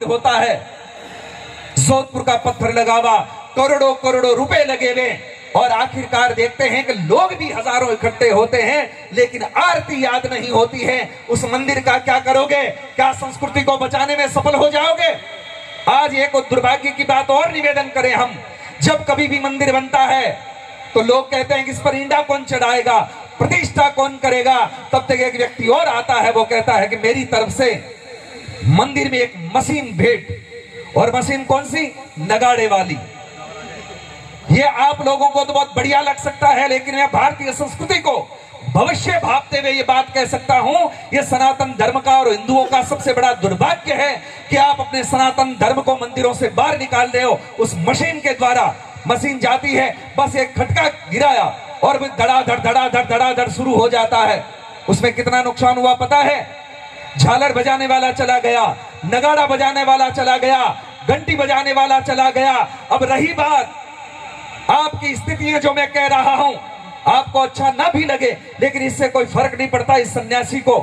होता है। जोधपुर का पत्थर लगावा, करोड़ों करोड़ों रुपए लगे हुए, और आखिरकार देखते हैं कि लोग भी हजारों इकट्ठे होते हैं, लेकिन आरती याद नहीं होती है। उस मंदिर का क्या करोगे? क्या संस्कृति को बचाने में सफल हो जाओगे? आज एक दुर्भाग्य की बात और निवेदन करें हम, जब कभी भी मंदिर बनता है तो लोग कहते हैं कि इस पर ईंडा कौन चढ़ाएगा, प्रतिष्ठा कौन करेगा। तब तक एक व्यक्ति और आता है, वो कहता है कि मेरी तरफ से मंदिर में एक मशीन भेंट। और मशीन कौन सी? नगाड़े वाली। ये आप लोगों को तो बहुत बढ़िया लग सकता है, लेकिन मैं भारतीय संस्कृति को भविष्य भापते हुए ये बात कह सकता हूं, ये सनातन धर्म का और हिंदुओं का सबसे बड़ा दुर्भाग्य है कि आप अपने सनातन धर्म को मंदिरों से बाहर निकाल रहे हो उस मशीन के द्वारा। मशीन जाती है, बस एक खटका गिराया और धड़ाधड़ धड़ाधड़ धड़ाधड़ शुरू हो जाता है। उसमें कितना नुकसान हुआ पता है? झालर बजाने वाला चला गया, नगाड़ा बजाने वाला चला गया, घंटी बजाने वाला चला गया। अब रही बात आपकी स्थितियां, जो मैं कह रहा हूं आपको अच्छा ना भी लगे, लेकिन इससे कोई फर्क नहीं पड़ता इस सन्यासी को,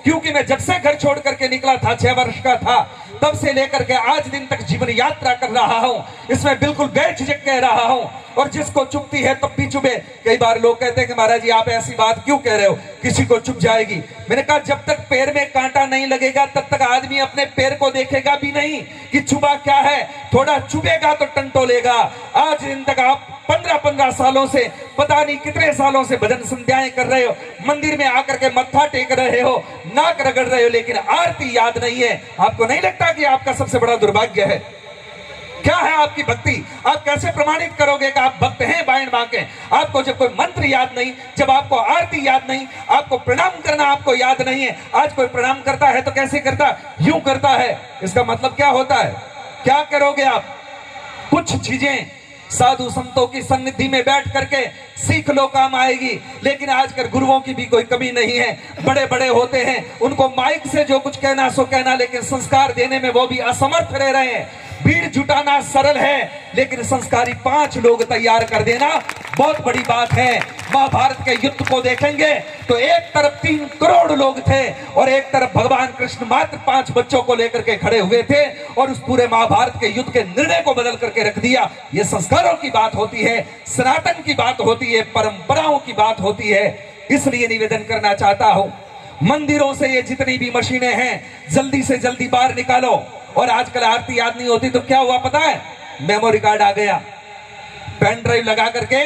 क्योंकि मैं जब से घर छोड़ करके निकला था, 6 वर्ष का था, तब से लेकर के आज दिन तक जीवन यात्रा कर रहा हूं। इसमें बिल्कुल बेझिझक कह रहा हूं, और जिसको चुभती है तब भी चुभे। कई बार लोग कहते हैं कि महाराज जी आप ऐसी बात क्यों कह रहे हो, किसी को चुभ जाएगी। मैंने कहा जब तक पैर में कांटा नहीं लगेगा तब तक आदमी अपने पैर को देखेगा भी नहीं कि चुभा क्या है। थोड़ा चुभेगा तो टंटोलेगा। आज दिन तक आप 15-15 सालों से, पता नहीं कितने सालों से भजन संध्याएं कर रहे हो, मंदिर में आकर के मत्था टेक रहे हो, नाक रगड़ रहे हो, लेकिन आरती याद नहीं है। आपको नहीं लगता कि आपका सबसे बड़ा दुर्भाग्य है? क्या है आपकी भक्ति? आप कैसे प्रमाणित करोगे कि आप भक्त हैं बाएं बांके? आपको जब कोई मंत्र याद नहीं, जब आपको आरती याद नहीं, आपको प्रणाम करना आपको याद नहीं है। आज कोई प्रणाम करता है तो कैसे करता? यूं करता है। इसका मतलब क्या होता है? क्या करोगे आप? कुछ चीजें साधु संतों की सन्निधि में बैठ करके सीख लो, काम आएगी। लेकिन आजकल गुरुओं की भी कोई कमी नहीं है। बड़े बड़े होते हैं, उनको माइक से जो कुछ कहना सो कहना, लेकिन संस्कार देने में वो भी असमर्थ रह रहे हैं। भीड़ जुटाना सरल है, लेकिन संस्कारी 5 लोग तैयार कर देना बहुत बड़ी बात है। महाभारत के युद्ध को देखेंगे तो एक तरफ 3 करोड़ लोग थे और एक तरफ भगवान कृष्ण मात्र 5 बच्चों को लेकर के खड़े हुए थे, और उस पूरे महाभारत के युद्ध के निर्णय को बदल करके रख दिया। ये संस्कारों की बात होती है, सनातन की बात होती है, परंपराओं की बात होती है। इसलिए निवेदन करना चाहता हूं, मंदिरों से ये जितनी भी मशीनें हैं जल्दी से जल्दी बाहर निकालो। और आजकल आरती याद नहीं होती तो क्या हुआ पता है? मेमोरी कार्ड आ गया, पेन ड्राइव लगा करके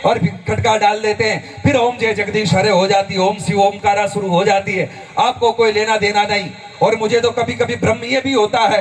और खटका डाल देते हैं, फिर ओम जय जगदीश हरे हो जाती है, ओम शिव ओमकारा शुरू हो जाती है। आपको कोई लेना देना नहीं। और मुझे तो कभी कभी भ्रम ये भी होता है